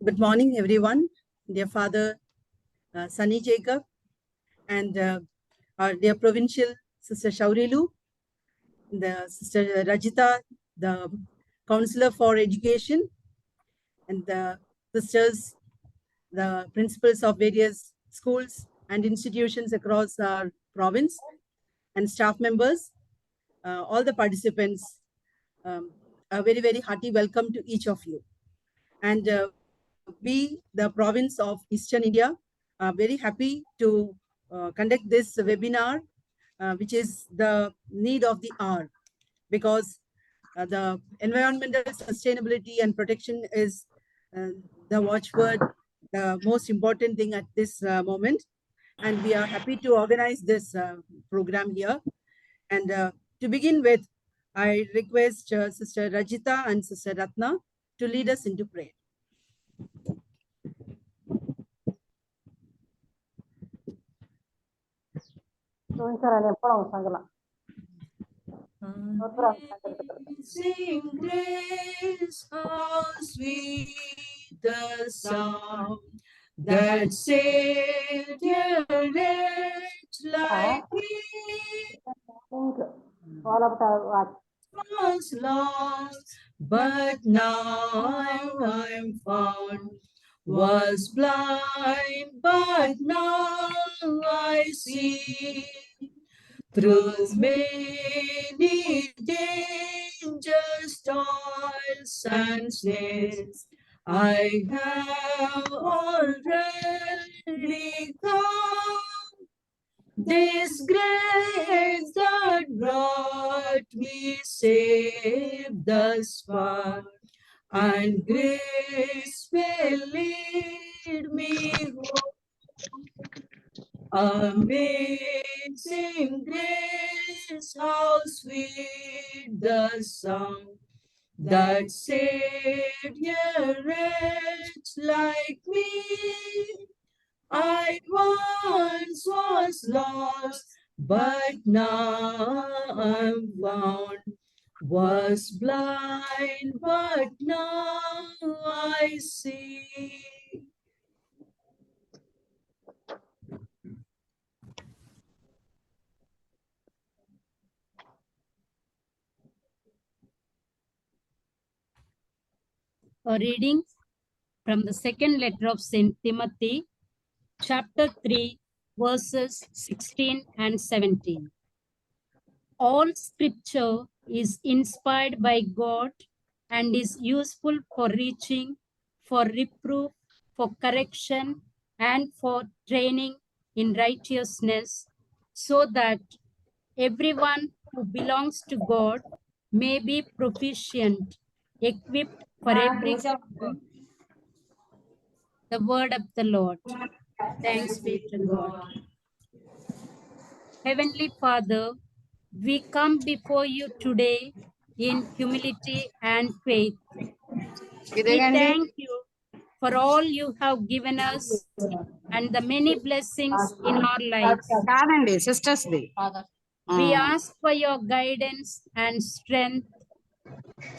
Good morning, everyone. Dear Father Sunny Jacob and our dear Provincial Sister Shaurilu, the Sister Rajita, the Counselor for Education, and the sisters, the principals of various schools and institutions across our province, and staff members, all the participants, a very, very hearty welcome to each of you. And we, the province of Eastern India, are very happy to conduct this webinar, which is the need of the hour, because the environmental sustainability and protection is the watchword, the most important thing at this moment. And we are happy to organize this program here. And to begin with, I request Sister Rajita and Sister Ratna to lead us into prayer. Amazing grace, how sweet the sound that saved a wretch like me. Was lost, but now I'm found. Was blind, but now I see. Through many dangers, toils, and snares, I have already come. This grace that brought me safe thus far, and grace will lead me home. Amazing grace, how sweet the sound that saved a wretch like me. I once was lost, but now I'm found. Was blind, but now I see. A reading from the second letter of St. Timothy, chapter 3, verses 16 and 17. All scripture is inspired by God and is useful for reaching, for reproof, for correction, and for training in righteousness, so that everyone who belongs to God may be proficient, equipped for every the word of the Lord. Thanks be to God. Heavenly Father, we come before you today in humility and faith. We thank you for all you have given us and the many blessings in our lives. We ask for your guidance and strength.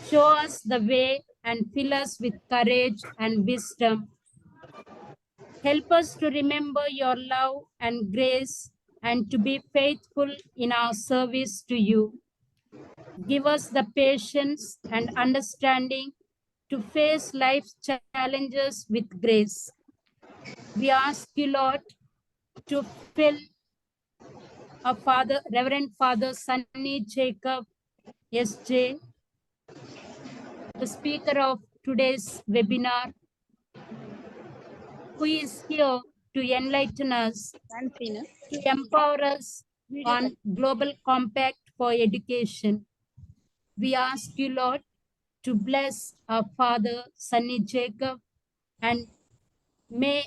Show us the way and fill us with courage and wisdom. Help us to remember your love and grace and to be faithful in our service to you. Give us the patience and understanding to face life's challenges with grace. We ask you, Lord, to fill our Father, Reverend Father Sunny Jacob S.J., the speaker of today's webinar, who is here to enlighten us, to empower us on Global Compact for Education. We ask you, Lord, to bless our Father, Sunny Jacob, and may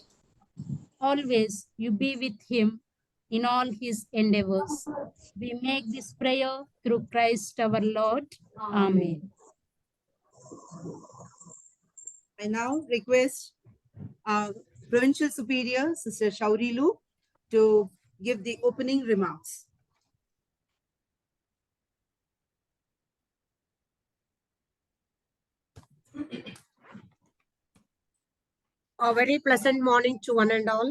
always you be with him in all his endeavors. We make this prayer through Christ our Lord. Amen. I now request our Provincial Superior, Sister Shaurilu, to give the opening remarks. A very pleasant morning to one and all.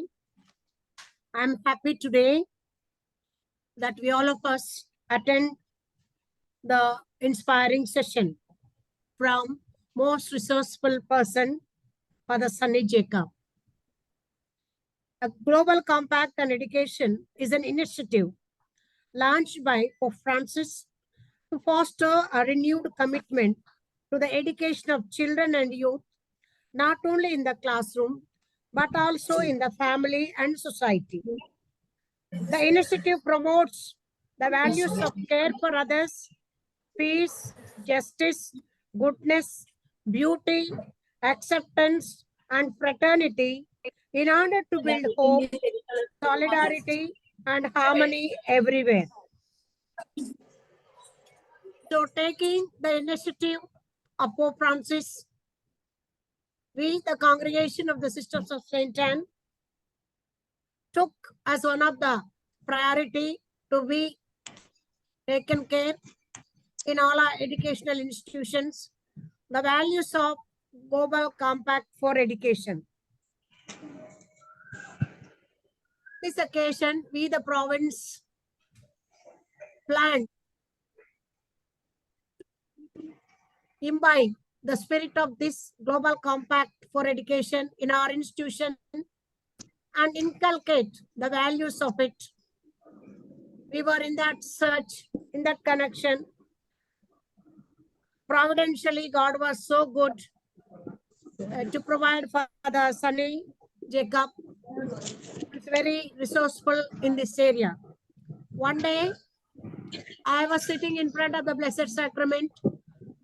I'm happy today that we all of us attend the inspiring session from most resourceful person, Father Sunny Jacob. A Global Compact on Education is an initiative launched by Pope Francis to foster a renewed commitment to the education of children and youth, not only in the classroom, but also in the family and society. The initiative promotes the values of care for others, peace, justice, goodness, beauty, acceptance, and fraternity in order to build hope, solidarity, and harmony everywhere. So, taking the initiative of Pope Francis, we, the congregation of the Sisters of St. Anne, took as one of the priority to be taken care in all our educational institutions the values of Global Compact for Education. This occasion, we, the province, planned imbibe the spirit of this Global Compact for Education in our institution and inculcate the values of it. We were in that search, in that connection. Providentially, God was so good to provide for the Sunny Jacob. It's very resourceful in this area. One day, I was sitting in front of the Blessed Sacrament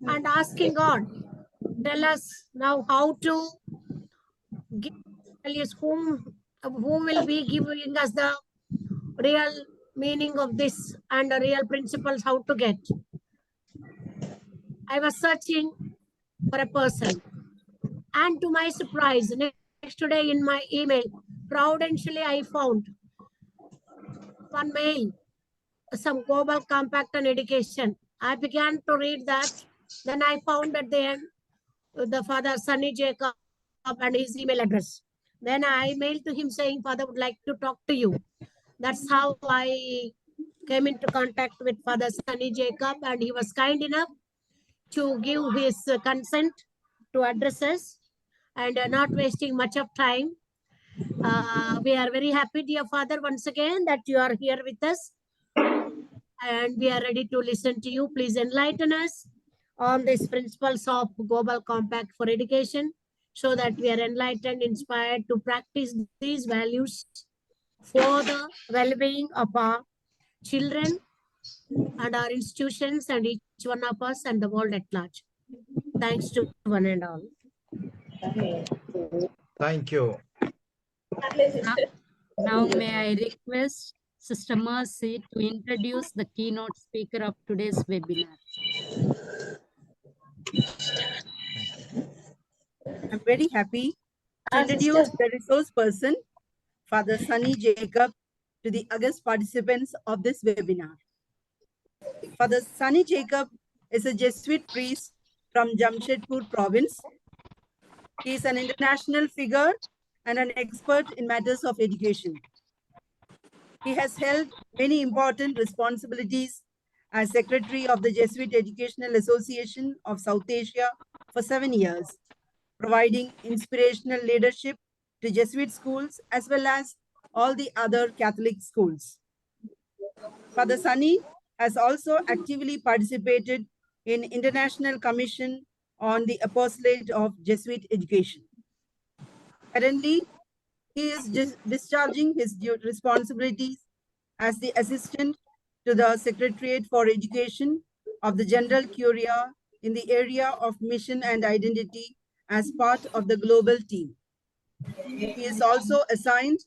and asking God, tell us now how to give values, who will be giving us the real meaning of this and the real principles how to get. I was searching for a person. And to my surprise, next day in my email, providentially I found one mail, some Global Compact on Education. I began to read that. Then I found at the end the Father Sunny Jacob and his email address. Then I mailed to him saying, Father would like to talk to you. That's how I came into contact with Father Sunny Jacob, and he was kind enough to give his consent to address us and not wasting much of time. We are very happy, dear Father, once again that you are here with us and we are ready to listen to you. Please enlighten us on these principles of Global Compact for Education so that we are enlightened, inspired to practice these values for the well-being of our children and our institutions and each one of us and the world at large. Thanks to one and all. Thank you. Now may I request Sister Mercy to introduce the keynote speaker of today's webinar. I'm very happy to introduce the resource person, Father Sunny Jacob, to the august participants of this webinar. Father Sunny Jacob is a Jesuit priest from Jamshedpur province. He is an international figure and an expert in matters of education. He has held many important responsibilities as Secretary of the Jesuit Educational Association of South Asia for 7 years, providing inspirational leadership to Jesuit schools as well as all the other Catholic schools. Father Sunny has also actively participated in International Commission on the Apostolate of Jesuit Education. Currently, he is discharging his responsibilities as the assistant to the Secretariat for Education of the General Curia in the area of mission and identity as part of the global team. He is also assigned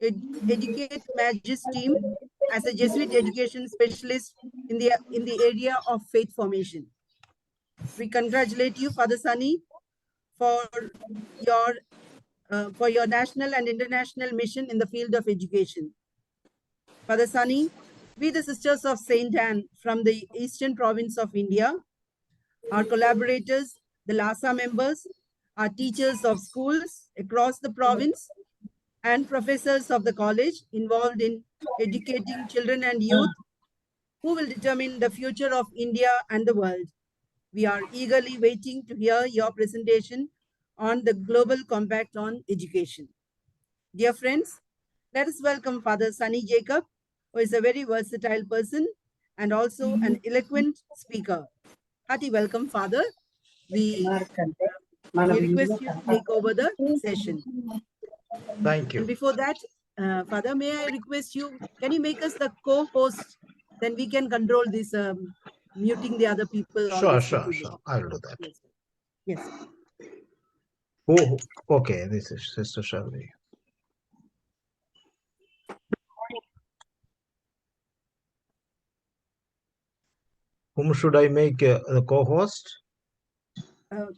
Educate Magis team as a Jesuit education specialist in the area of faith formation. We congratulate you, Father Sunny, for your national and international mission in the field of education. Father Sunny, we the Sisters of St. Anne from the Eastern Province of India, our collaborators, the LASA members, our teachers of schools across the province, and professors of the college involved in educating children and youth who will determine the future of India and the world. We are eagerly waiting to hear your presentation on the Global Compact on Education. Dear friends, let us welcome Father Sunny Jacob, who is a very versatile person and also an eloquent speaker. Hearty welcome, Father. We request you to take over the session. Thank And you. before that, Father, may I request you, can you make us the co-host? Then we can control this muting the other people on Sure, this sure, YouTube. sure. I'll do that. Yes. Yes. Oh, okay. This is Sister Shirley. Whom should I make the co-host?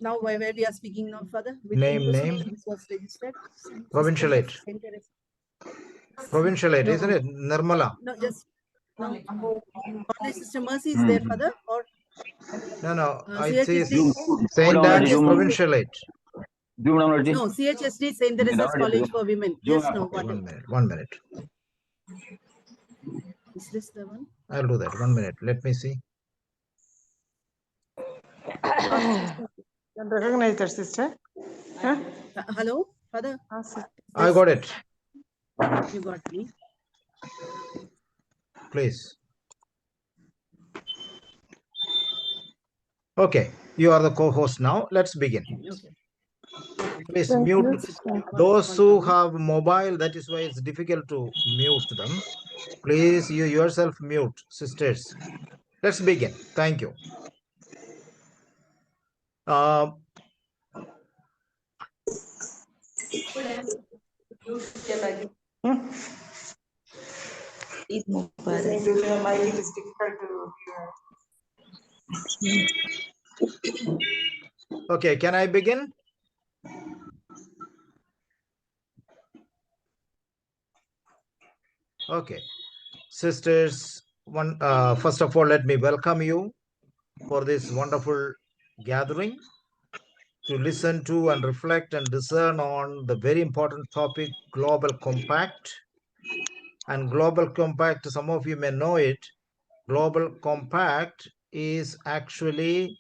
Now, where we are speaking now, Father? With Name, whose name? this was registered? Provincialate. Provincialate, No. isn't it? Nirmala. No, just no. Father, Sister Mercy is there, Father, or No, it CHSD? says Saint Anne's Provincialate. No, CHSD Saint Teresa's College for Women. Yes, no, Okay, whatever. 1 minute. Is this the one? I'll do that. 1 minute. Let me see. Can recognize that, sister. Huh? Hello, Father. I got it. You got me. Please. Okay, you are the co-host now. Let's begin. Okay. Okay. Please Thank mute you. those who have mobile. That is why it's difficult to mute them. Please, you yourself mute, sisters. Let's begin. Thank you. It is difficult to hear. Okay, can I begin? Okay, sisters, first of all, let me welcome you for this wonderful gathering to listen to and reflect and discern on the very important topic, Global Compact. And Global Compact, some of you may know it. Global Compact is actually,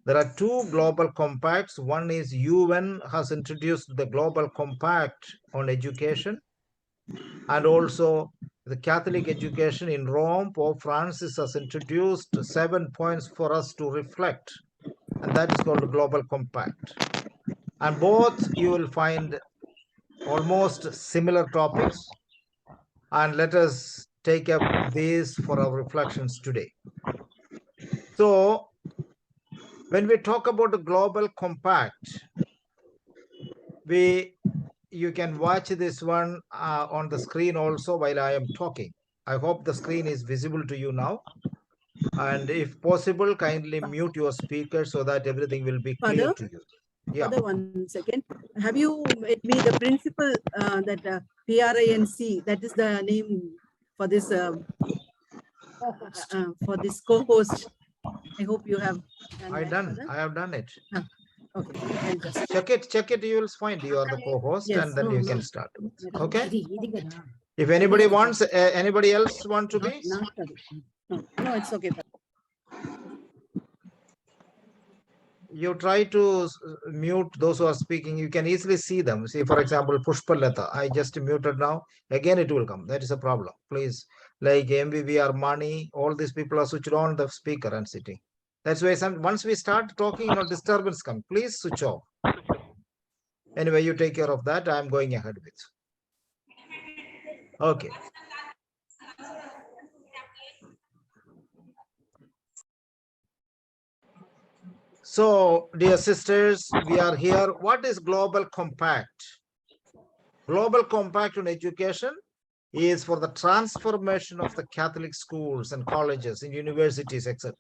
there are two global compacts. One is UN has introduced the Global Compact on education, and also the Catholic education in Rome. Pope Francis has introduced 7 points for us to reflect, and that is called the Global Compact. And both you will find almost similar topics, and let us take up these for our reflections today. So when we talk about the Global Compact, you can watch this one on the screen also while I am talking. I hope the screen is visible to you now. And if possible, kindly mute your speaker so that everything will be clear Father? to you. Yeah. Father, 1 second. Have you made me the principal that PRINC? That is the name for this co-host. I hope you have done that, I have done it. Okay, I'll just Check it. You will find you are the co-host, yes, and then no, you no. can start. Okay. If anybody wants, anybody else want to be? No, it's okay. You try to mute those who are speaking. You can easily see them. See, for example, Pushpalata. I just muted now. Again, it will come. That is a problem. Please, like MVV, Armani, all these people are switched on the speaker and sitting. That's why once we start talking, disturbance come. Please switch off. Anyway, you take care of that. I'm going ahead with. Okay. So, dear sisters, we are here. What is Global Compact? Global Compact on education is for the transformation of the Catholic schools and colleges and universities, etc.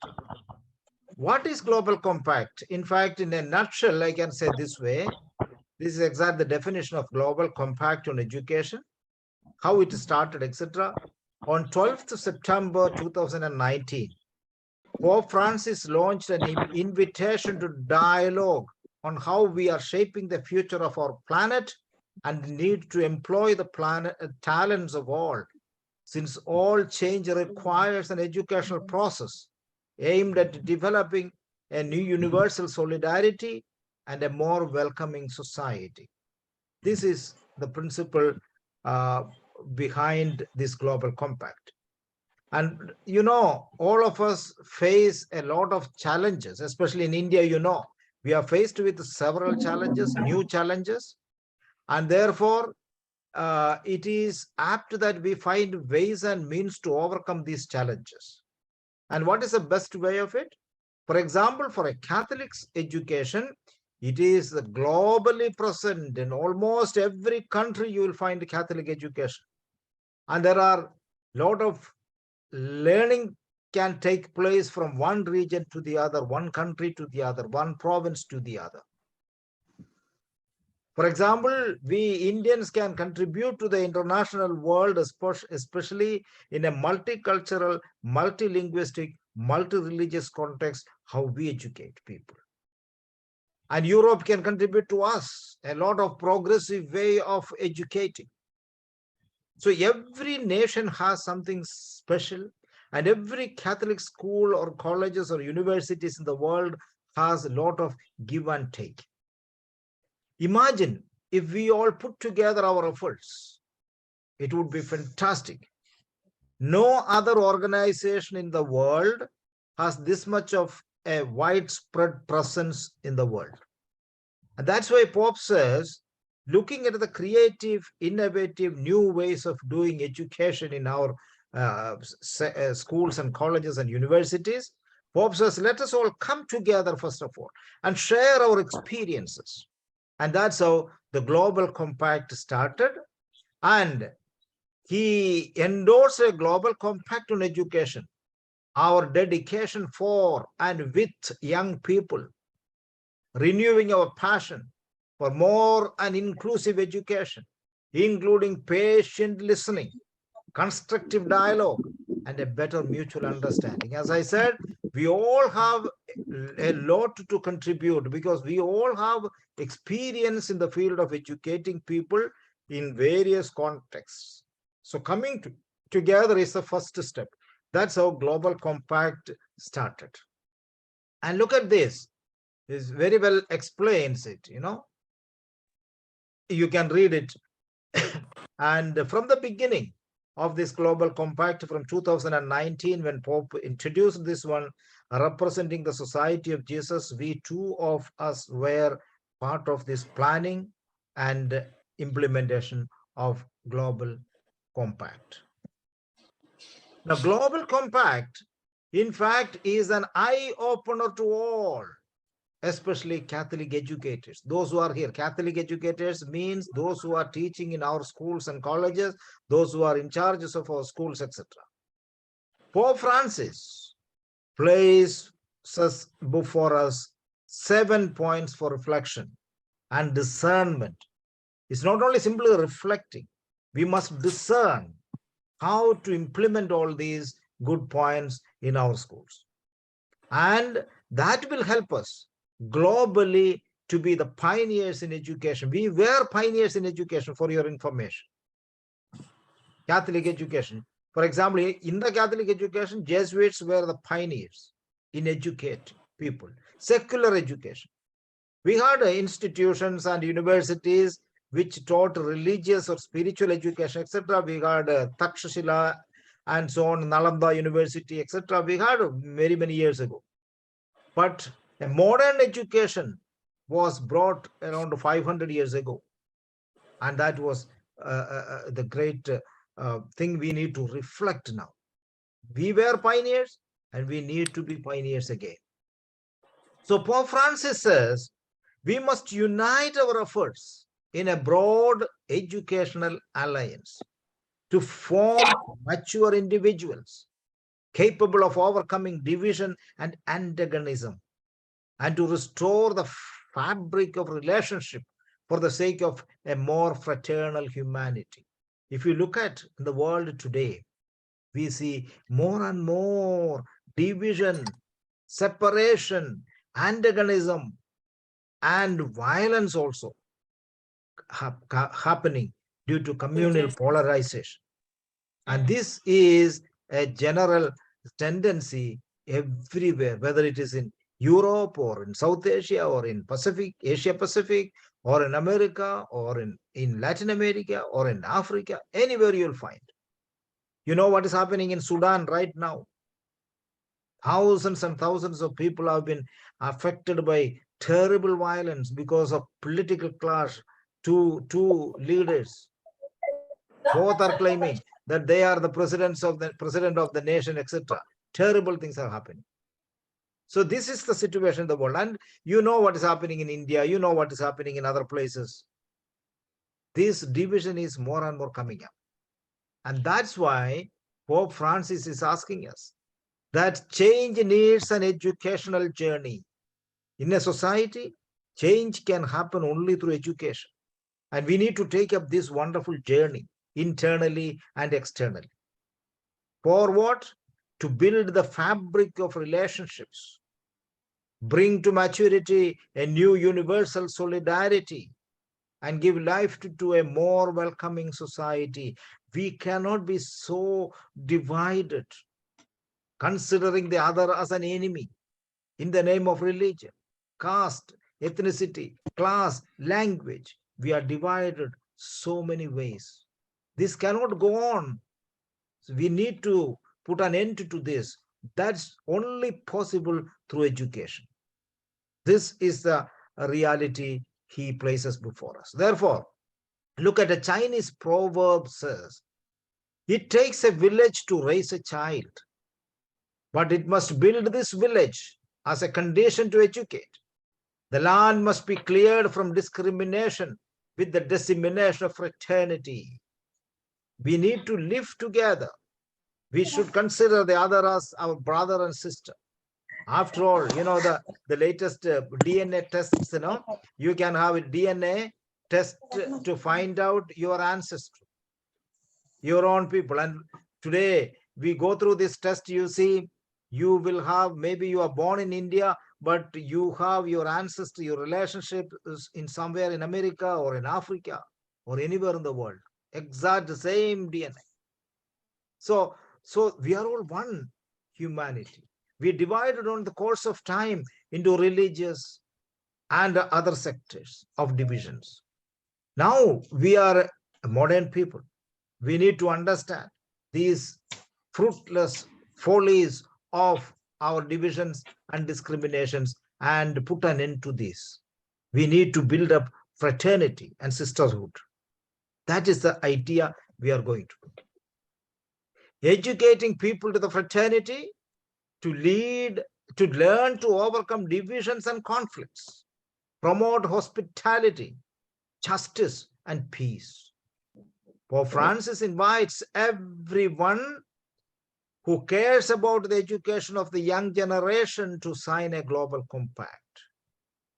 What is Global Compact? In fact, in a nutshell, I can say this way. This is exactly the definition of Global Compact on education, how it started, etc. On 12th September 2019, Pope Francis launched an invitation to dialogue on how we are shaping the future of our planet and need to employ the planet talents of all, since all change requires an educational process aimed at developing a new universal solidarity and a more welcoming society. This is the principle behind this global compact. And all of us face a lot of challenges, especially in India. We are faced with several challenges, new challenges, and therefore it is apt that we find ways and means to overcome these challenges. And what is the best way of it? For example, for a Catholic's education, it is globally present in almost every country. You will find Catholic education, and there are a lot of learning can take place from one region to the other, one country to the other, one province to the other. For example, we Indians can contribute to the international world, especially in a multicultural, multilinguistic, multi-religious context, how we educate people. And Europe can contribute to us a lot of progressive way of educating. So every nation has something special, and every Catholic school or colleges or universities in the world has a lot of give and take. Imagine if we all put together our efforts, it would be fantastic. No other organization in the world has this much of a widespread presence in the world. And that's why Pope says, looking at the creative, innovative, new ways of doing education in our schools and colleges and universities, Pope says, let us all come together, first of all, and share our experiences. And that's how the Global Compact started. And he endorsed a Global Compact on education, our dedication for and with young people, renewing our passion for more and inclusive education, including patient listening, constructive dialogue, and a better mutual understanding. As I said, we all have a lot to contribute because we all have experience in the field of educating people in various contexts. So coming together is the first step. That's how Global Compact started. And look at this. This very well explains it, You can read it. And from the beginning of this Global Compact from 2019, when Pope introduced this one, representing the Society of Jesus, we two of us were part of this planning and implementation of Global Compact. Now, Global Compact, in fact, is an eye-opener to all, especially Catholic educators. Those who are here, Catholic educators means those who are teaching in our schools and colleges, those who are in charges of our schools, etc. Pope Francis places before us 7 points for reflection and discernment. It's not only simply reflecting, we must discern how to implement all these good points in our schools. And that will help us globally to be the pioneers in education. We were pioneers in education, for your information. Catholic education. For example, in the Catholic education, Jesuits were the pioneers in educating people. Secular education. We had institutions and universities which taught religious or spiritual education, etc. We had Takshashila and so on, Nalanda University, etc. We had very many years ago. But a modern education was brought around 500 years ago. And that was the great thing we need to reflect now. We were pioneers and we need to be pioneers again. So Pope Francis says, we must unite our efforts in a broad educational alliance to form mature individuals capable of overcoming division and antagonism, and to restore the fabric of relationship for the sake of a more fraternal humanity. If you look at the world today, we see more and more division, separation, antagonism, and violence also happening due to communal polarization. And this is a general tendency everywhere, whether it is in Europe or in South Asia or in Asia Pacific, or in America or in Latin America or in Africa, anywhere you'll find. You know what is happening in Sudan right now? Thousands and thousands of people have been affected by terrible violence because of political clash. Two leaders, both are claiming that they are the president of the nation, etc. Terrible things are happening. So this is the situation in the world. And you know what is happening in India. You know what is happening in other places. This division is more and more coming up. And that's why Pope Francis is asking us that change needs an educational journey. In a society, change can happen only through education. And we need to take up this wonderful journey internally and externally. For what? To build the fabric of relationships, bring to maturity a new universal solidarity, and give life to a more welcoming society. We cannot be so divided, considering the other as an enemy in the name of religion, caste, ethnicity, class, language. We are divided so many ways. This cannot go on. So we need to put an end to this. That's only possible through education. This is the reality he places before us. Therefore, look at a Chinese proverb says, it takes a village to raise a child, but it must build this village as a condition to educate. The land must be cleared from discrimination with the dissemination of fraternity. We need to live together. We should consider the other as our brother and sister. After all, the latest DNA tests, you can have a DNA test to find out your ancestry, your own people. And today we go through this test, you see, you will have, maybe you are born in India, but you have your ancestry, your relationship is in somewhere in America or in Africa or anywhere in the world. Exact same DNA. So we are all one humanity. We divided on the course of time into religious and other sectors of divisions. Now we are modern people. We need to understand these fruitless follies of our divisions and discriminations and put an end to this. We need to build up fraternity and sisterhood. That is the idea we are going to do. Educating people to the fraternity, to learn to overcome divisions and conflicts, promote hospitality, justice, and peace. Pope Francis invites everyone who cares about the education of the young generation to sign a global compact,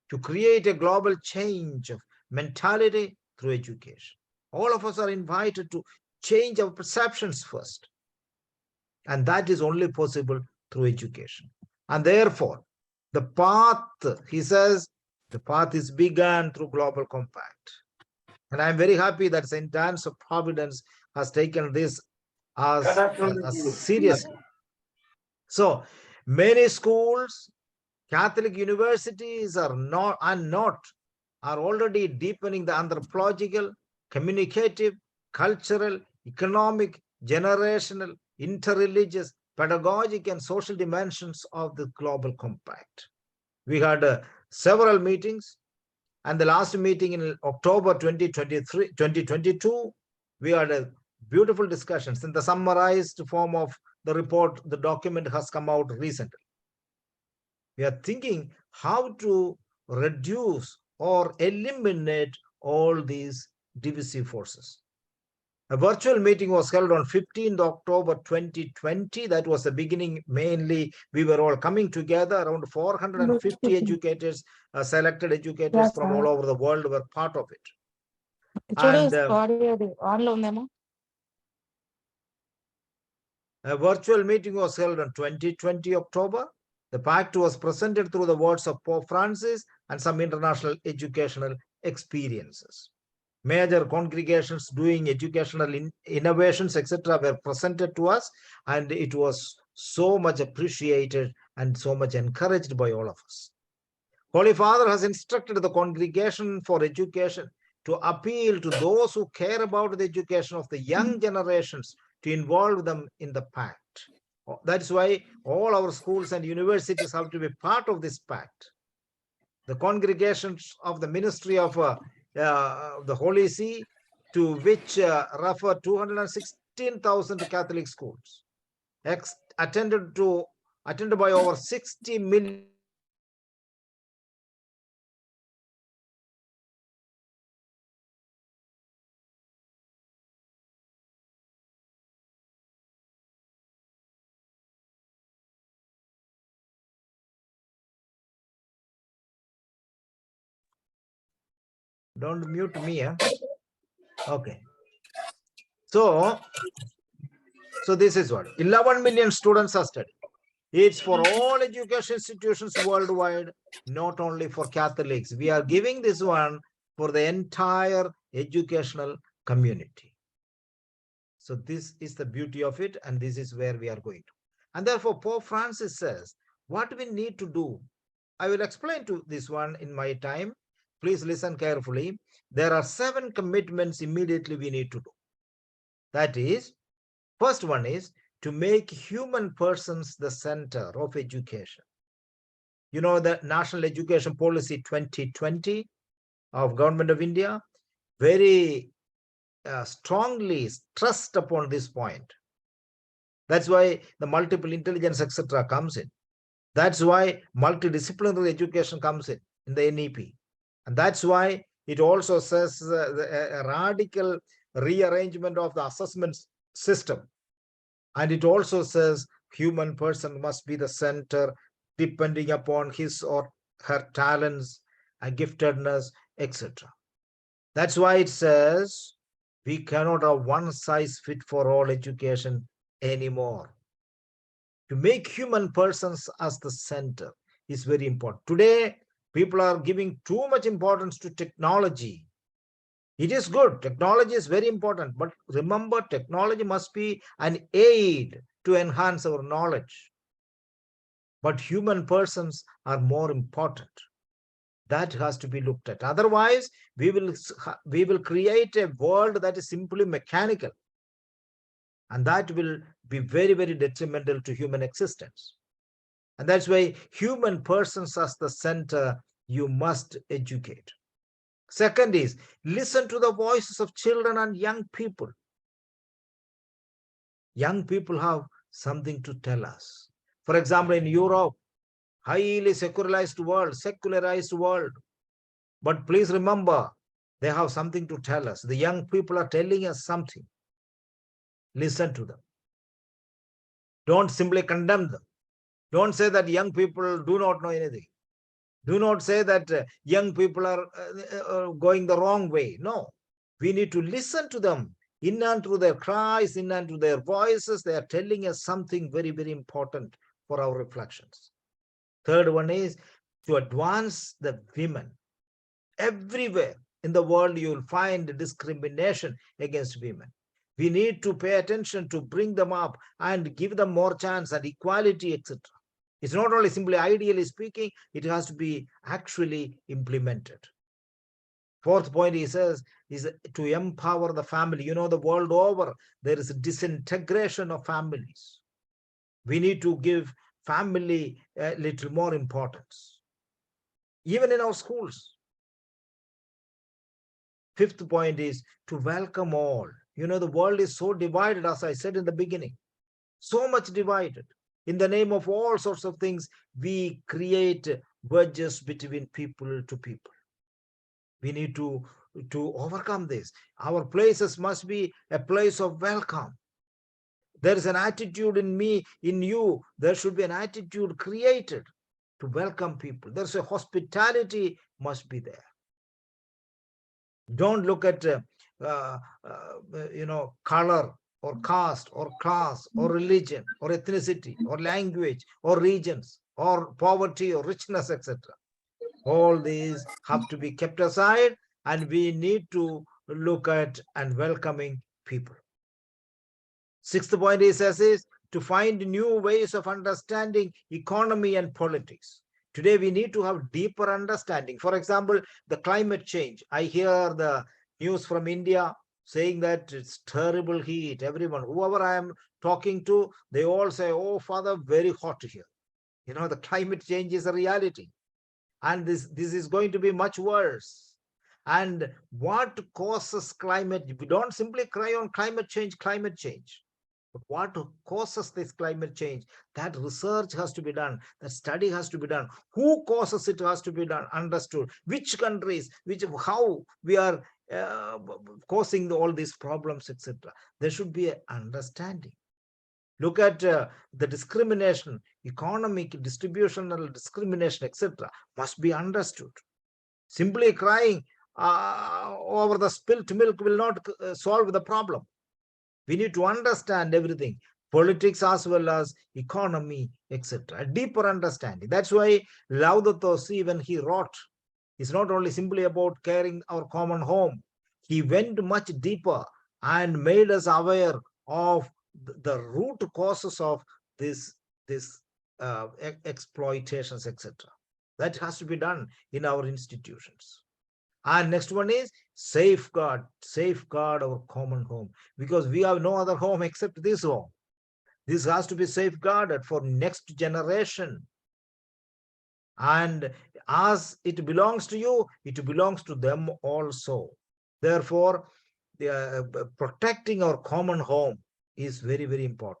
to create a global change of mentality through education. All of us are invited to change our perceptions first. And that is only possible through education. And therefore, the path, he says, the path is begun through global compact. And I'm very happy that St. Anne's of Providence has taken this as seriously. So many schools, Catholic universities are already deepening the anthropological, communicative, cultural, economic, generational, interreligious, pedagogic, and social dimensions of the global compact. We had several meetings, and the last meeting in October 2022, we had a beautiful discussions. In the summarized form of the report, the document has come out recently. We are thinking how to reduce or eliminate all these divisive forces. A virtual meeting was held on 15th October 2020. That was the beginning. Mainly, we were all coming together. Around 450 educators, selected educators from all over the world were part of it. And a virtual meeting was held on 2020 October. The pact was presented through the words of Pope Francis and some international educational experiences. Major congregations doing educational innovations, etc., were presented to us, and it was so much appreciated and so much encouraged by all of us. Holy Father has instructed the Congregation for Education to appeal to those who care about the education of the young generations to involve them in the pact. That's why all our schools and universities have to be part of this pact. The congregations of the Ministry of the Holy See, to which refer 216,000 Catholic schools, attended by over 60 million. Don't mute me, huh? Okay. So this is what 11 million students are studying. It's for all education institutions worldwide, not only for Catholics. We are giving this one for the entire educational community. So this is the beauty of it, and this is where we are going to. And therefore, Pope Francis says, what we need to do, I will explain to this one in my time. Please listen carefully. There are 7 commitments immediately we need to do. That is, first one is to make human persons the center of education. You know, the National Education Policy 2020 of Government of India very strongly stressed upon this point. That's why the multiple intelligence, etc., comes in. That's why multidisciplinary education comes in the NEP. And that's why it also says a radical rearrangement of the assessment system. And it also says human person must be the center, depending upon his or her talents and giftedness, etc. That's why it says we cannot have one size fit for all education anymore. To make human persons as the center is very important. Today, people are giving too much importance to technology. It is good. Technology is very important. But remember, technology must be an aid to enhance our knowledge. But human persons are more important. That has to be looked at. Otherwise, we will create a world that is simply mechanical. And that will be very, very detrimental to human existence. And that's why human persons as the center, you must educate. Second is, listen to the voices of children and young people. Young people have something to tell us. For example, in Europe, highly secularized world. But please remember, they have something to tell us. The young people are telling us something. Listen to them. Don't simply condemn them. Don't say that young people do not know anything. Do not say that young people are going the wrong way. No, we need to listen to them. In and through their cries, in and through their voices, they are telling us something very, very important for our reflections. Third one is to advance the women. Everywhere in the world, you will find discrimination against women. We need to pay attention to bring them up and give them more chance and equality, etc. It's not only simply ideally speaking, it has to be actually implemented. Fourth point, he says, is to empower the family. You know, the world over, there is a disintegration of families. We need to give family a little more importance, even in our schools. Fifth point is to welcome all. You know, the world is so divided, as I said in the beginning, so much divided. In the name of all sorts of things, we create wedges between people to people. We need to overcome this. Our places must be a place of welcome. There is an attitude in me, in you. There should be an attitude created to welcome people. There's a hospitality must be there. Don't look at, color or caste or class or religion or ethnicity or language or regions. or poverty or richness, etc. All these have to be kept aside, and we need to look at and welcoming people. Sixth point he says is to find new ways of understanding economy and politics. Today we need to have deeper understanding. For example, the climate change. I hear the news from India saying that it's terrible heat. Everyone, whoever I am talking to, they all say, oh, Father, very hot here. You know, the climate change is a reality. And this is going to be much worse. And what causes climate? We don't simply cry on climate change, climate change. But what causes this climate change? That research has to be done. That study has to be done. Who causes it has to be done, understood. Which countries, how we are causing all these problems, etc. There should be an understanding. Look at the discrimination, economic, distributional discrimination, etc. must be understood. Simply crying over the spilt milk will not solve the problem. We need to understand everything, politics as well as economy, etc. A deeper understanding. That's why Laudato Si, when he wrote, is not only simply about caring our common home. He went much deeper and made us aware of the root causes of this exploitations, etc. That has to be done in our institutions. And next one is safeguard our common home, because we have no other home except this home. This has to be safeguarded for next generation. And as it belongs to you, it belongs to them also. Therefore, protecting our common home is very, very important.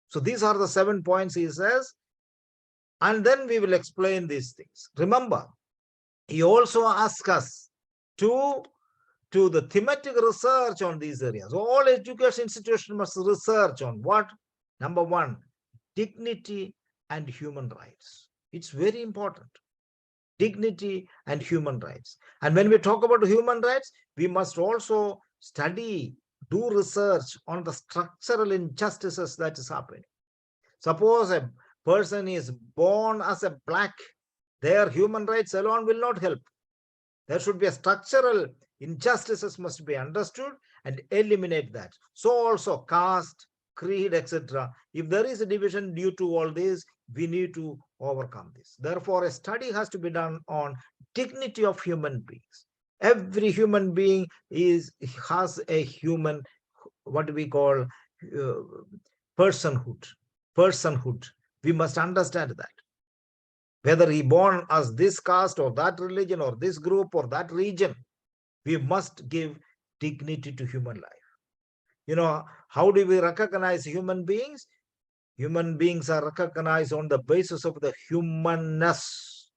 So these are the 7 points he says. And then we will explain these things. Remember, he also asks us to the thematic research on these areas. All education institutions must research on what? Number 1, dignity and human rights. It's very important. Dignity and human rights. And when we talk about human rights, we must also study, do research on the structural injustices that is happening. Suppose a person is born as a black, their human rights alone will not help. There should be a structural injustices must be understood and eliminate that. So also caste, creed, etc. If there is a division due to all this, we need to overcome this. Therefore, a study has to be done on dignity of human beings. Every human being has a human, what we call personhood. We must understand that. Whether he born as this caste or that religion or this group or that region, we must give dignity to human life. You know, how do we recognize human beings? Human beings are recognized on the basis of the humanness.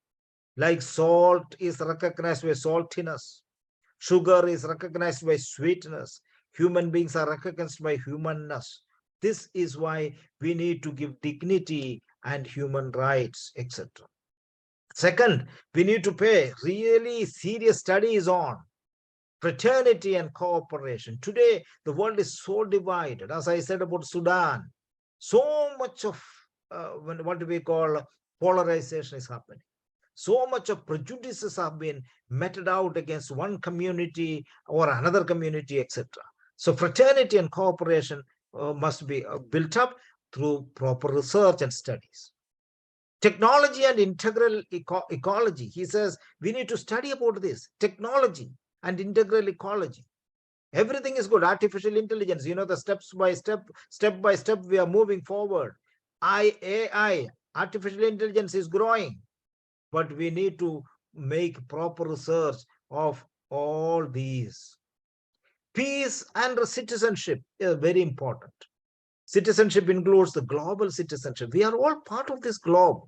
Like salt is recognized by saltiness. Sugar is recognized by sweetness. Human beings are recognized by humanness. This is why we need to give dignity and human rights, etc. Second, we need to pay really serious studies on fraternity and cooperation. Today, the world is so divided. As I said about Sudan, so much of what we call polarization is happening. So much of prejudices have been meted out against one community or another community, etc. So fraternity and cooperation must be built up through proper research and studies. Technology and integral ecology. He says we need to study about this. Technology and integral ecology. Everything is good. Artificial intelligence, you know, the step by step, we are moving forward. AI, artificial intelligence is growing, but we need to make proper research of all these. Peace and citizenship is very important. Citizenship includes the global citizenship. We are all part of this globe.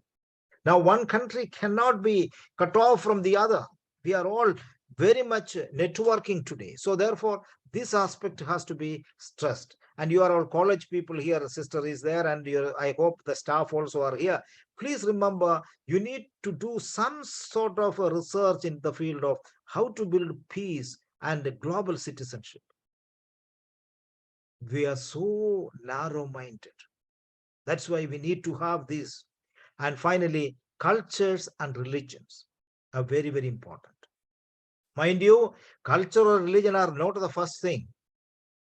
Now, one country cannot be cut off from the other. We are all very much networking today. So therefore, this aspect has to be stressed. And you are all college people here, sister is there, and I hope the staff also are here. Please remember, you need to do some sort of a research in the field of how to build peace and global citizenship. We are so narrow-minded. That's why we need to have this. And finally, cultures and religions are very, very important. Mind you, culture or religion are not the first thing.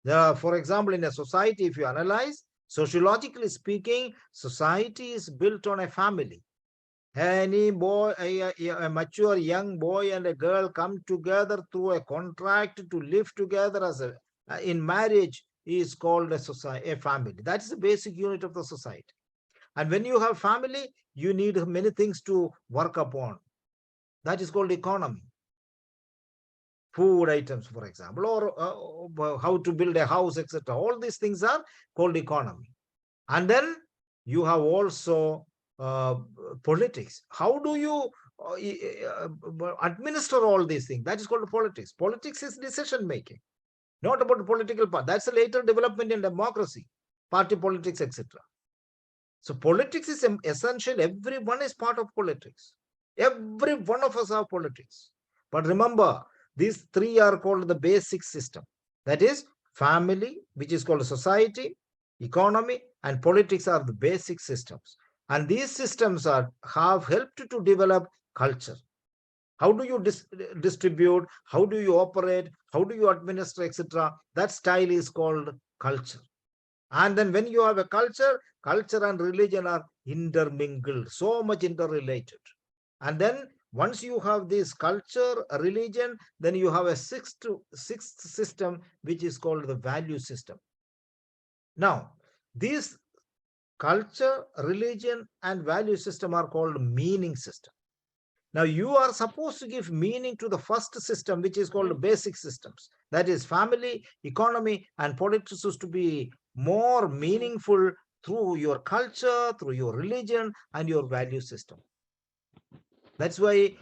For example, in a society, if you analyze, sociologically speaking, society is built on a family. Any boy, a mature young boy and a girl come together through a contract to live together as in marriage is called a society, a family. That is the basic unit of the society. And when you have family, you need many things to work upon. That is called economy. Food items, for example, or how to build a house, etc. All these things are called economy. And then you have also politics. How do you administer all these things? That is called politics. Politics is decision making, not about the political part. That's a later development in democracy, party politics, etc. So politics is essential. Everyone is part of politics. Every one of us have politics. But remember, these three are called the basic system. That is family, which is called society, economy, and politics are the basic systems. And these systems have helped to develop culture. How do you distribute? How do you operate? How do you administer, etc.? That style is called culture. And then when you have a culture, culture and religion are intermingled, so much interrelated. And then once you have this culture, religion, then you have a sixth system, which is called the value system. Now, these culture, religion, and value system are called meaning system. Now, you are supposed to give meaning to the first system, which is called basic systems. That is family, economy, and politics is to be more meaningful through your culture, through your religion, and your value system. That's why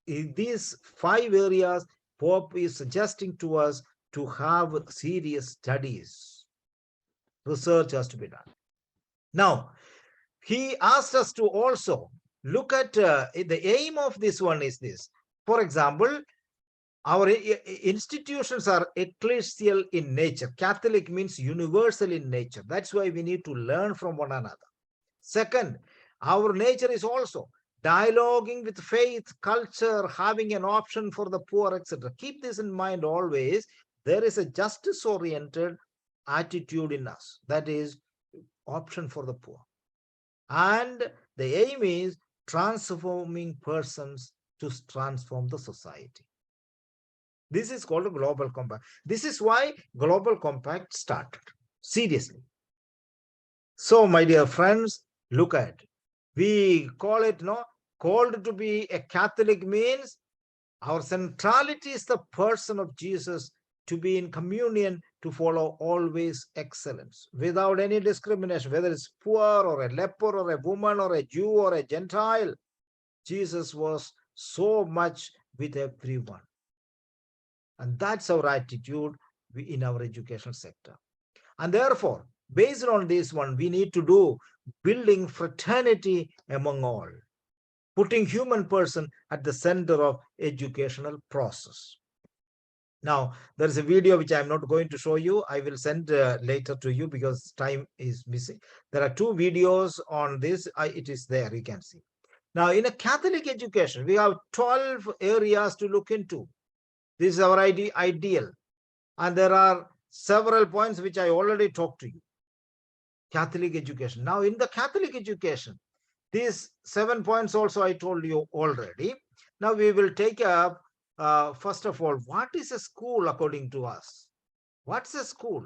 in these 5 areas, Pope is suggesting to us to have serious studies. Research has to be done. Now, he asked us to also look at the aim of this one is this. For example, our institutions are ecclesial in nature. Catholic means universal in nature. That's why we need to learn from one another. Second, our nature is also dialoguing with faith, culture, having an option for the poor, etc. Keep this in mind always. There is a justice-oriented attitude in us. That is option for the poor. And the aim is transforming persons to transform the society. This is called a global compact. This is why global compact started. Seriously. So, my dear friends, look at it. We call it, called to be a Catholic means our centrality is the person of Jesus, to be in communion, to follow always excellence without any discrimination, whether it's poor or a leper or a woman or a Jew or a Gentile. Jesus was so much with everyone. And that's our attitude in our education sector. And therefore, based on this one, we need to do building fraternity among all, putting human person at the center of educational process. Now, there is a video which I'm not going to show you. I will send later to you because time is missing. There are 2 videos on this. It is there, you can see. Now, in a Catholic education, we have 12 areas to look into. This is our ideal. And there are several points which I already talked to you. Catholic education. Now, in the Catholic education, these 7 points also I told you already. Now, we will take up, first of all, what is a school according to us? What's a school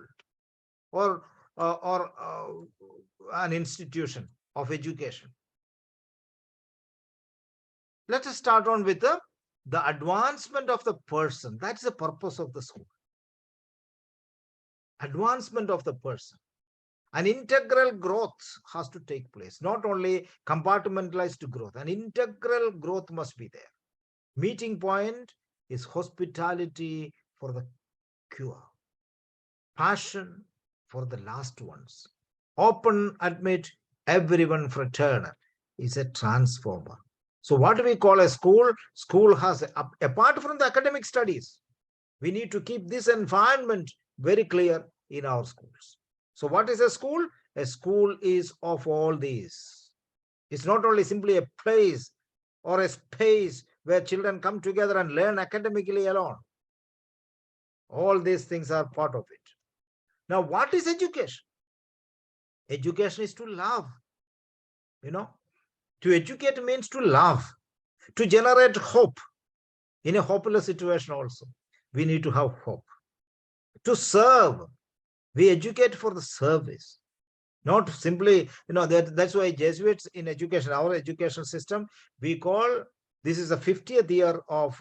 or an institution of education? Let us start on with the advancement of the person. That's the purpose of the school. Advancement of the person. An integral growth has to take place, not only compartmentalized growth. An integral growth must be there. Meeting point is hospitality for the cure, passion for the last ones. Open, admit, everyone fraternal is a transformer. So what do we call a school? School has, apart from the academic studies, we need to keep this environment very clear in our schools. So what is a school? A school is of all these. It's not only simply a place or a space where children come together and learn academically alone. All these things are part of it. Now, what is education? Education is to love. To educate means to love, to generate hope. In a hopeless situation also, we need to have hope. To serve, we educate for the service. Not simply, that's why Jesuits in education, our education system, we call, this is the 50th year of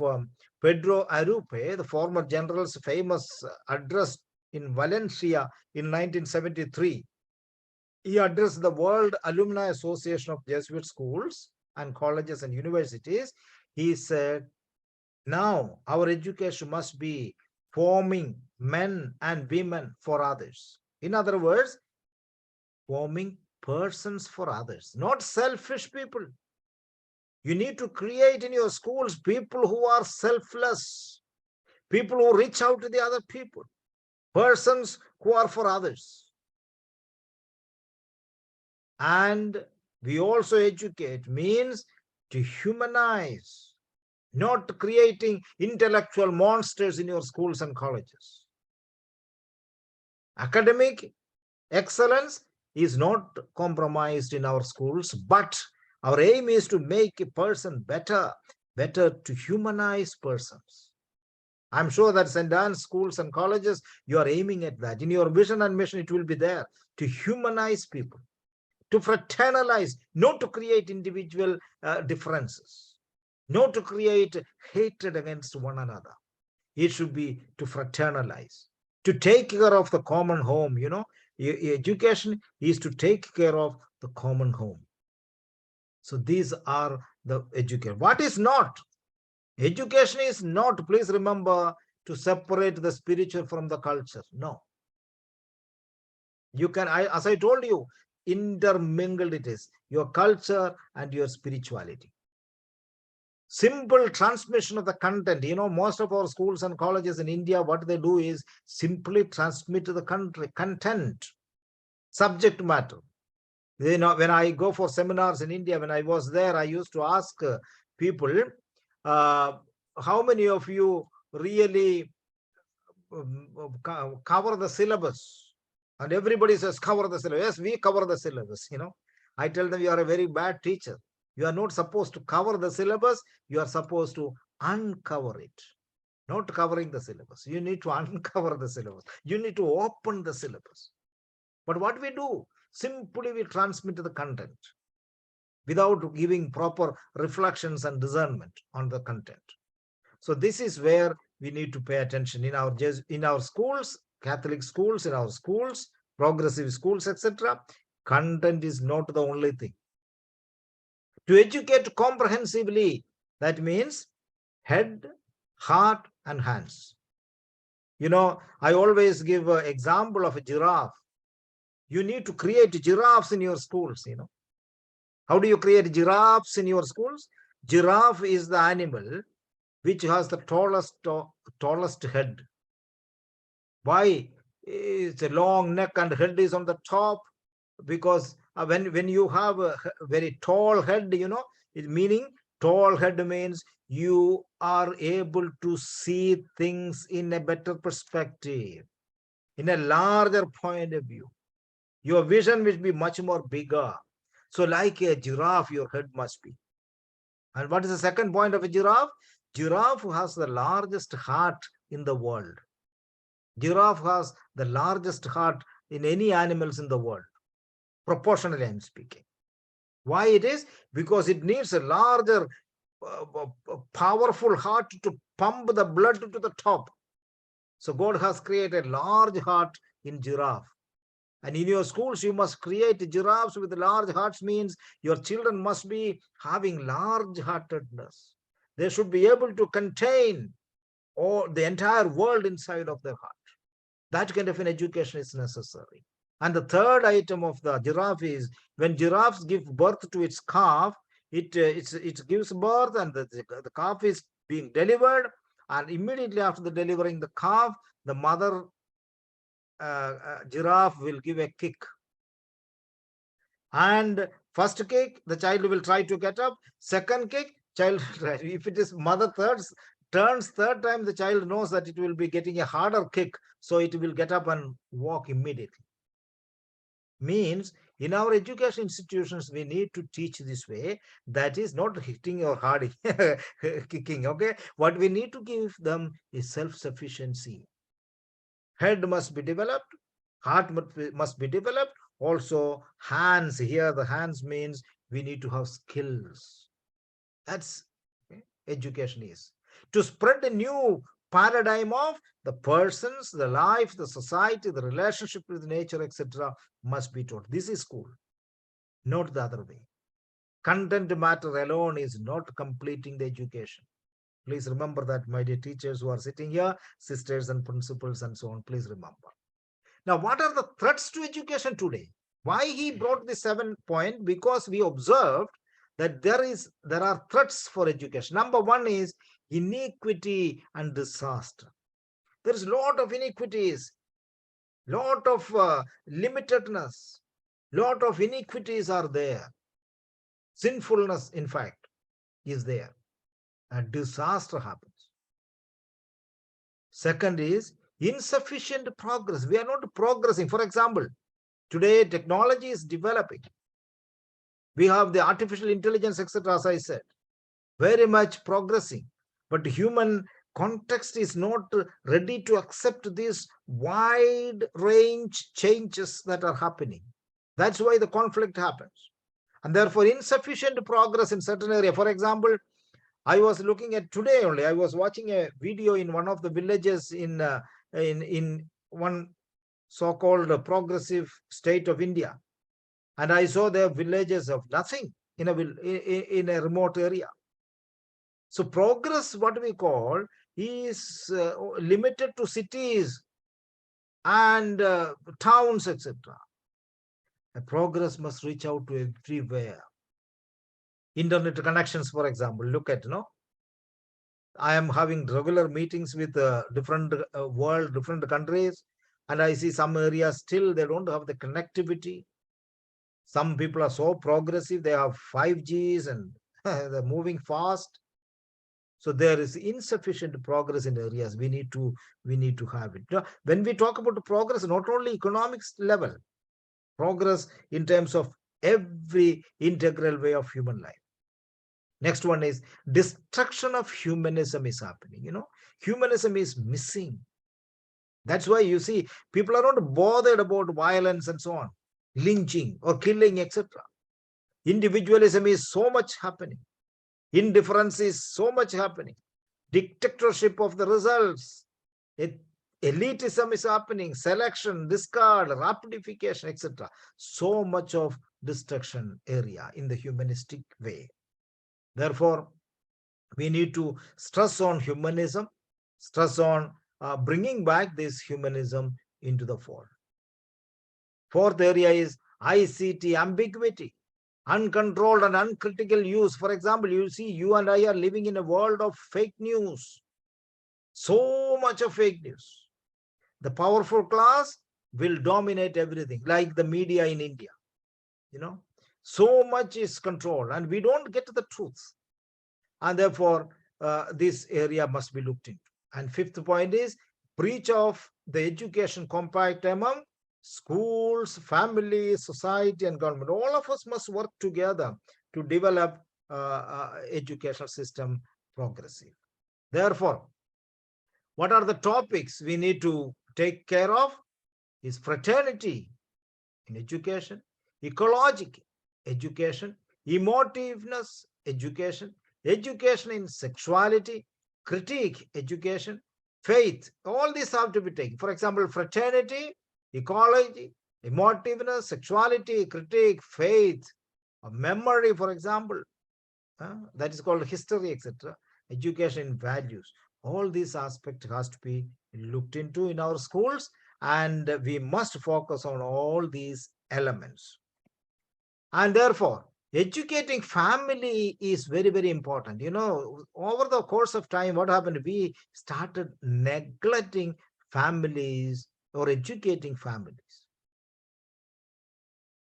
Pedro Arupe, the former general's famous address in Valencia in 1973. He addressed the World Alumni Association of Jesuit Schools and Colleges and Universities. He said, now our education must be forming men and women for others. In other words, forming persons for others, not selfish people. You need to create in your schools people who are selfless, people who reach out to the other people, persons who are for others. And we also educate means to humanize, not creating intellectual monsters in your schools and colleges. Academic excellence is not compromised in our schools, but our aim is to make a person better to humanize persons. I'm sure that St. Anne's schools and colleges, you are aiming at that. In your vision and mission, it will be there to humanize people, to fraternalize, not to create individual differences, not to create hatred against one another. It should be to fraternalize, to take care of the common home. Education is to take care of the common home. So these are the education. What is not? Education is not, please remember, to separate the spiritual from the culture. No. You can, as I told you, intermingled it is, your culture and your spirituality. Simple transmission of the content. Most of our schools and colleges in India, what they do is simply transmit the content, subject matter. When I go for seminars in India, when I was there, I used to ask people, how many of you really cover the syllabus? And everybody says, cover the syllabus. Yes, we cover the syllabus. I tell them, you are a very bad teacher. You are not supposed to cover the syllabus. You are supposed to uncover it. Not covering the syllabus. You need to uncover the syllabus. You need to open the syllabus. But what we do, simply we transmit the content without giving proper reflections and discernment on the content. So this is where we need to pay attention in our schools, Catholic schools, in our schools, progressive schools, etc. Content is not the only thing. To educate comprehensively, that means head, heart, and hands. I always give an example of a giraffe. You need to create giraffes in your schools. How do you create giraffes in your schools? Giraffe is the animal which has the tallest head. Why? It's a long neck and head is on the top, because when you have a very tall head, meaning tall head means you are able to see things in a better perspective, in a larger point of view. Your vision will be much more bigger. So like a giraffe, your head must be. And what is the second point of a giraffe? Giraffe has the largest heart in the world. Giraffe has the largest heart in any animals in the world. Proportionally, I'm speaking. Why it is? Because it needs a larger, powerful heart to pump the blood to the top. So God has created a large heart in giraffe. And in your schools, you must create giraffes with large hearts, means your children must be having large-heartedness. They should be able to contain the entire world inside of their heart. That kind of an education is necessary. And the third item of the giraffe is, when giraffes give birth to its calf, it gives birth, and the calf is being delivered, and immediately after the delivering the calf, the mother giraffe will give a kick, and First kick, the child will try to get up. Second kick, child, if it is mother turns third time, the child knows that it will be getting a harder kick. So it will get up and walk immediately. Means in our education institutions, we need to teach this way. That is not hitting or hard kicking. Okay. What we need to give them is self-sufficiency. Head must be developed. Heart must be developed. Also, hands. Here, the hands means we need to have skills. That's education is. To spread a new paradigm of the persons, the life, the society, the relationship with nature, etc. must be taught. This is school, not the other way. Content matter alone is not completing the education. Please remember that, my dear teachers who are sitting here, sisters and principals and so on, please remember. Now, what are the threats to education today? Why he brought the 7 point? Because we observed that there are threats for education. Number one is iniquity and disaster. There is a lot of iniquities, lot of limitedness, lot of iniquities are there. Sinfulness, in fact, is there. A disaster happens. Second is insufficient progress. We are not progressing. For example, today technology is developing. We have the artificial intelligence, etc., as I said, very much progressing. But human context is not ready to accept these wide range changes that are happening. That's why the conflict happens. And therefore, insufficient progress in certain area. For example, I was looking at today only, I was watching a video in one of the villages in one so-called progressive state of India. And I saw their villages of nothing in a remote area. So progress, what we call, is limited to cities and towns, etc. Progress must reach out to everywhere. Internet connections, for example, look at, I am having regular meetings with different different countries, and I see some areas still they don't have the connectivity. Some people are so progressive, they have 5Gs and they're moving fast. So there is insufficient progress in areas. We need to have it. When we talk about progress, not only economics level, progress in terms of every integral way of human life. Next one is destruction of humanism is happening. Humanism is missing. That's why you see people are not bothered about violence and so on, lynching or killing, etc. Individualism is so much happening. Indifference is so much happening. Dictatorship of the results. Elitism is happening. Selection, discard, rapidification, etc. So much of destruction area in the humanistic way. Therefore, we need to stress on humanism, stress on bringing back this humanism into the fold. Fourth area is ICT ambiguity, uncontrolled and uncritical use. For example, you see, you and I are living in a world of fake news. So much of fake news. The powerful class will dominate everything, like the media in India. So much is controlled and we don't get the truth. And therefore, this area must be looked into. And fifth point is breach of the education compact among schools, families, society, and government. All of us must work together to develop educational system progressive. Therefore, what are the topics we need to take care of? Is fraternity in education, ecological education, emotiveness education, education in sexuality, critique education, faith. All these have to be taken. For example, fraternity, ecology, emotiveness, sexuality, critique, faith, memory, for example, that is called history, etc. Education in values. All these aspects has to be looked into in our schools, and we must focus on all these elements. And therefore, educating family is very, very important. Over the course of time, what happened? We started neglecting families or educating families.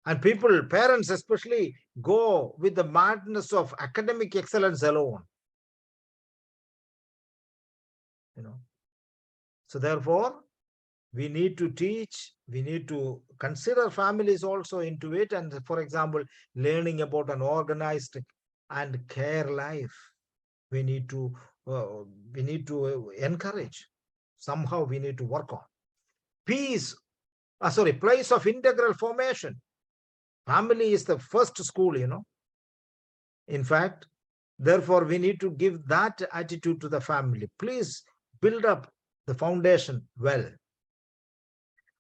And people, parents especially, go with the madness of academic excellence alone. So therefore, we need to teach, we need to consider families also into it. And for example, learning about an organized and care life, we need to encourage. Somehow we need to work on. Place of integral formation. Family is the first school, In fact, therefore, we need to give that attitude to the family. Please build up the foundation well.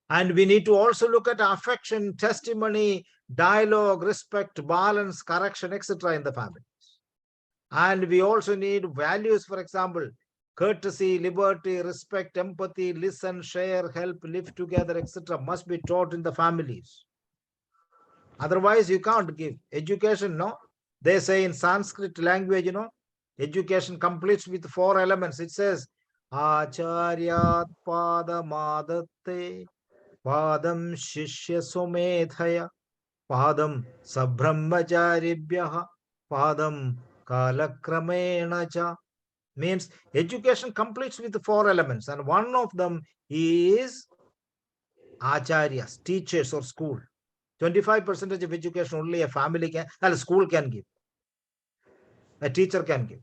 And we need to also look at affection, testimony, dialogue, respect, balance, correction, etc. in the families. And we also need values, for example, courtesy, liberty, respect, empathy, listen, share, help, live together, etc. must be taught in the families. Otherwise, you can't give education, no? They say in Sanskrit language, education completes with 4 elements. It says, Acharyat padamadatte padam shishya sumedhaya padam sabbrahmacharibhyah padam kalakramena cha. Means education completes with 4 elements, and one of them is acharyas, teachers or school. 25% of education only a family can, and a school can give. A teacher can give.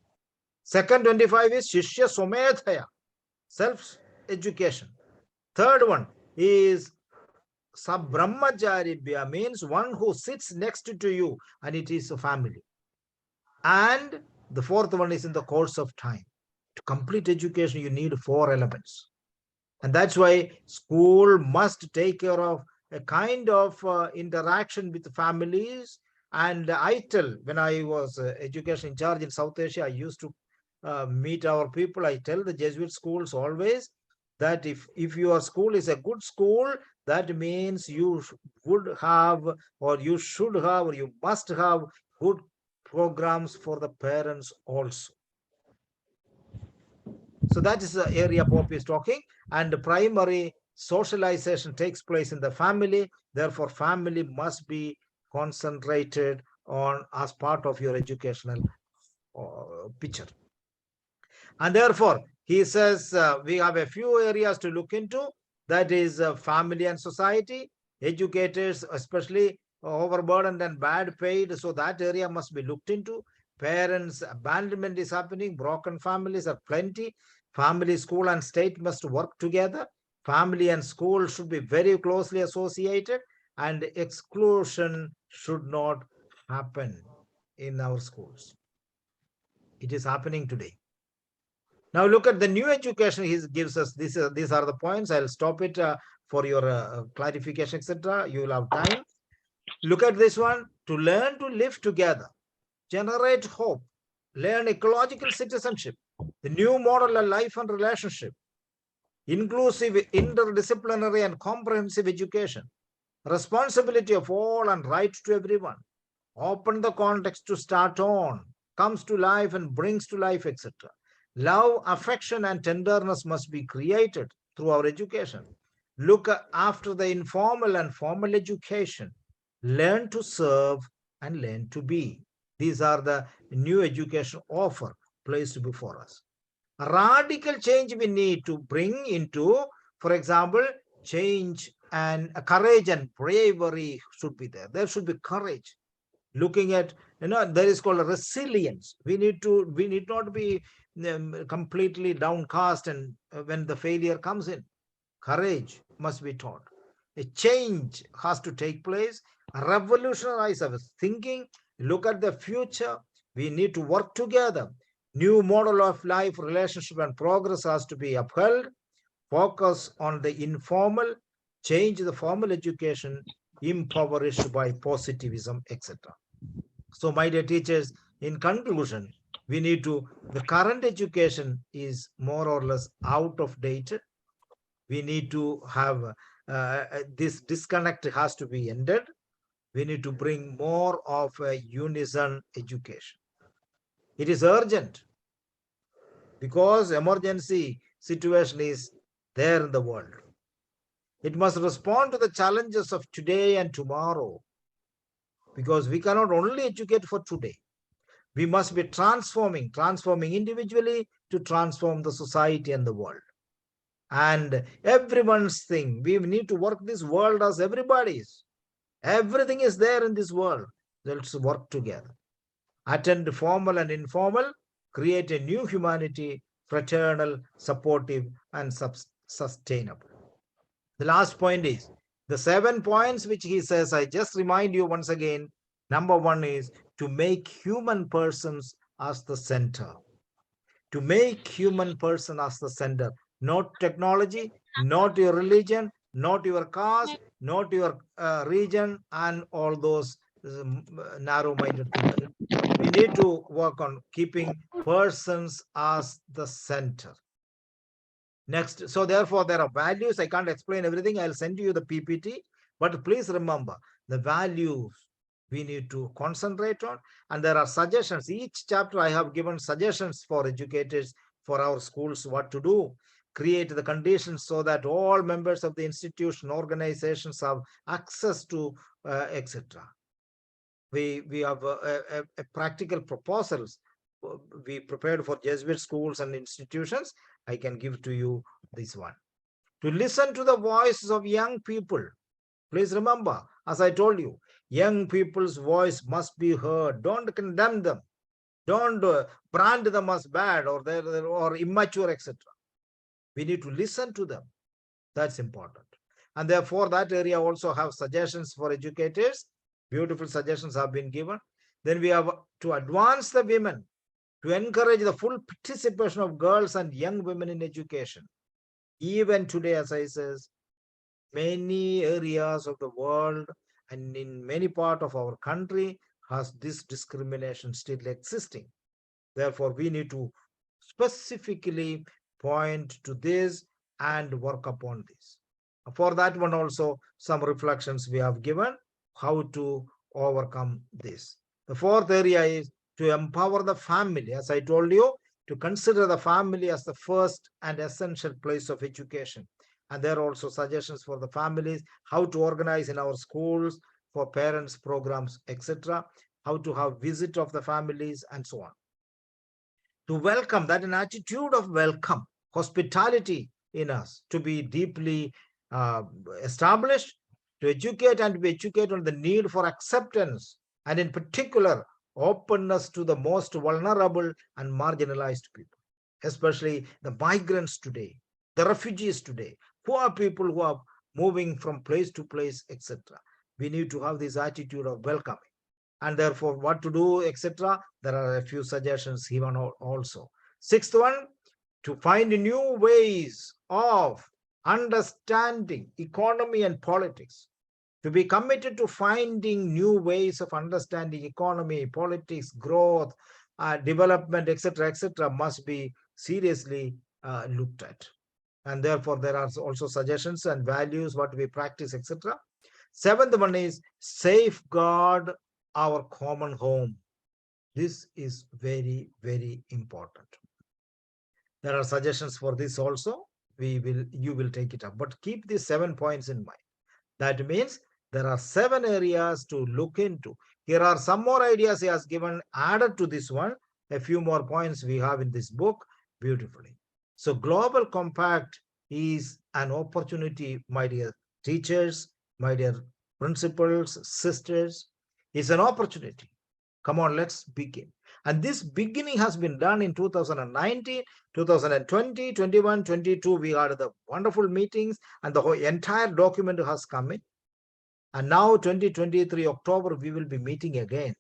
Second 25 is shishya somedhaya, self-education. Third one is sabbrahmacharibhya, means one who sits next to you, and it is a family. And the fourth one is in the course of time. To complete education, you need 4 elements. And that's why school must take care of a kind of interaction with families. And I tell, when I was education in charge in South Asia, I used to meet our people. I tell the Jesuit schools always that if your school is a good school, that means you would have, or you should have, or you must have good programs for the parents also. So that is the area Pope is talking. And the primary socialization takes place in the family. Therefore, family must be concentrated on as part of your educational picture. And therefore, he says we have a few areas to look into. That is family and society, educators, especially overburdened and bad paid. So that area must be looked into. Parents, abandonment is happening. Broken families are plenty. Family, school, and state must work together. Family and school should be very closely associated, and exclusion should not happen in our schools. It is happening today. Now look at the new education he gives us. These are the points. I'll stop it for your clarification, etc. You will have time. Look at this one. To learn to live together, generate hope, learn ecological citizenship, the new model of life and relationship, inclusive, interdisciplinary and comprehensive education, responsibility of all and right to everyone, open the context to start on, comes to life and brings to life, etc. Love, affection, and tenderness must be created through our education. Look after the informal and formal education. Learn to serve and learn to be. These are the new education offer placed before us. A radical change we need to bring into, for example, change and courage and bravery should be there. There should be courage. Looking at, there is called a resilience. We need not be completely downcast and when the failure comes in. Courage must be taught. A change has to take place. Revolutionize our thinking. Look at the future. We need to work together. New model of life, relationship, and progress has to be upheld. Focus on the informal, change the formal education, impoverished by positivism, etc. So, my dear teachers, in conclusion, the current education is more or less out of date. We need to have this disconnect has to be ended. We need to bring more of a unison education. It is urgent because emergency situation is there in the world. It must respond to the challenges of today and tomorrow. because we cannot only educate for today. We must be transforming individually to transform the society and the world. And everyone's thing, we need to work this world as everybody's. Everything is there in this world. Let's work together. Attend formal and informal, create a new humanity, fraternal, supportive, and sustainable. The last point is the 7 points which he says, I just remind you once again. Number 1 is to make human persons as the center. To make human person as the center, not technology, not your religion, not your caste, not your region, and all those narrow-minded things. We need to work on keeping persons as the center. Next, so therefore there are values. I can't explain everything. I'll send you the PPT, but please remember the values we need to concentrate on. And there are suggestions. Each chapter I have given suggestions for educators, for our schools, what to do. Create the conditions so that all members of the institution, organizations have access to etc. We have a practical proposals we prepared for Jesuit schools and institutions. I can give to you this one. To listen to the voices of young people. Please remember, as I told you, young people's voice must be heard. Don't condemn them. Don't brand them as bad or immature, etc. We need to listen to them. That's important. And therefore, that area also have suggestions for educators. Beautiful suggestions have been given. Then we have to advance the women, to encourage the full participation of girls and young women in education. Even today, as I says, many areas of the world and in many parts of our country has this discrimination still existing. Therefore, we need to specifically point to this and work upon this. For that one also, some reflections we have given how to overcome this. The fourth area is to empower the family. As I told you, to consider the family as the first and essential place of education. And there are also suggestions for the families, how to organize in our schools for parents programs, etc., how to have visit of the families and so on. To welcome, that an attitude of welcome, hospitality in us, to be deeply established, to educate and to be educated on the need for acceptance, and in particular, openness to the most vulnerable and marginalized people, especially the migrants today, the refugees today, poor people who are moving from place to place, etc. We need to have this attitude of welcoming. And therefore, what to do, etc. There are a few suggestions given also. Sixth one, to find new ways of understanding economy and politics. To be committed to finding new ways of understanding economy, politics, growth, development, etc., must be seriously looked at. And therefore, there are also suggestions and values, what we practice, etc. Seventh one is safeguard our common home. This is very, very important. There are suggestions for this also. You will take it up, but keep these 7 points in mind. That means there are 7 areas to look into. Here are some more ideas he has given added to this one. A few more points we have in this book beautifully. So Global Compact is an opportunity, my dear teachers, my dear principals, sisters. It's an opportunity. Come on, let's begin. And this beginning has been done in 2019, 2020, 21, 22. We had the wonderful meetings and the whole entire document has come in. And now 2023 October, we will be meeting again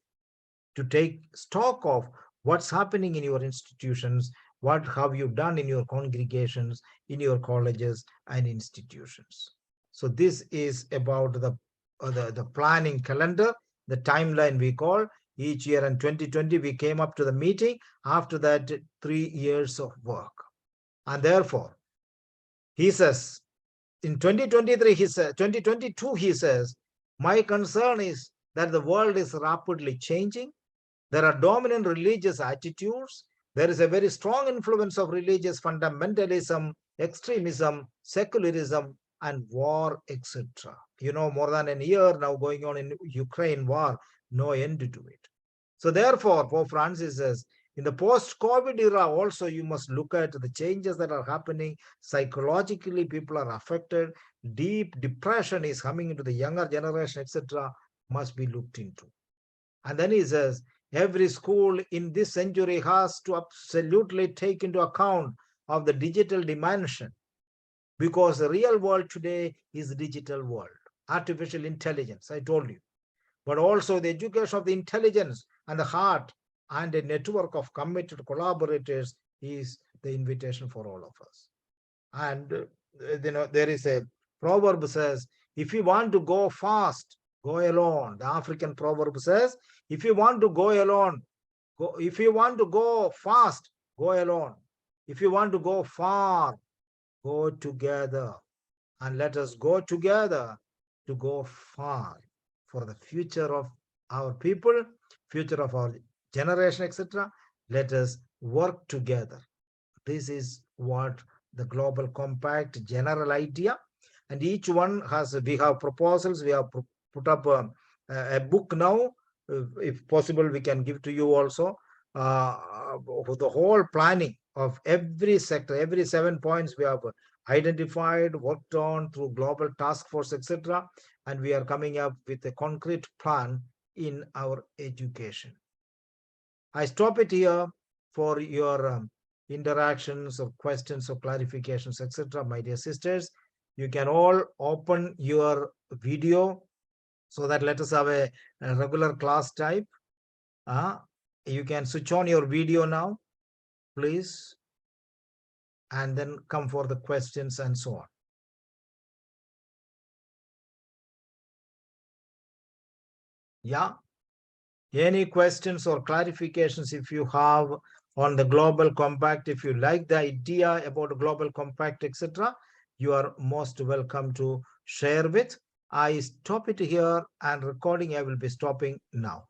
to take stock of what's happening in your institutions, what have you done in your congregations, in your colleges and institutions. So this is about the planning calendar, the timeline we call each year. In 2020, we came up to the meeting. After that, 3 years of work. And therefore, he says, in 2023, he said, 2022, he says, my concern is that the world is rapidly changing. There are dominant religious attitudes. There is a very strong influence of religious fundamentalism, extremism, secularism, and war, etc. You know, more than a year now going on in Ukraine war. no end to it. So therefore, Pope Francis says, in the post-COVID era also, you must look at the changes that are happening. Psychologically, people are affected. Deep depression is coming into the younger generation, etc., must be looked into. And then he says, every school in this century has to absolutely take into account of the digital dimension, because the real world today is the digital world, artificial intelligence, I told you, but also the education of the intelligence and the heart and a network of committed collaborators is the invitation for all of us. And there is a proverb says, if you want to go fast, go alone. The African proverb says, if you want to go alone, go. If you want to go fast, go alone. If you want to go far, go together. And let us go together to go far for the future of our people, future of our generation, etc. Let us work together. This is what the Global Compact general idea, and each one has, we have proposals, we have put up a book now. If possible, we can give to you also the whole planning of every sector, every 7 points we have identified, worked on through global task force, etc. And we are coming up with a concrete plan in our education. I stop it here for your interactions or questions or clarifications, etc. My dear sisters, you can all open your video so that let us have a regular class type. You can switch on your video now, please, and then come for the questions and so on. Yeah. Any questions or clarifications if you have on the Global Compact, if you like the idea about Global Compact, etc., you are most welcome to share with. I stop it here, and recording I will be stopping now.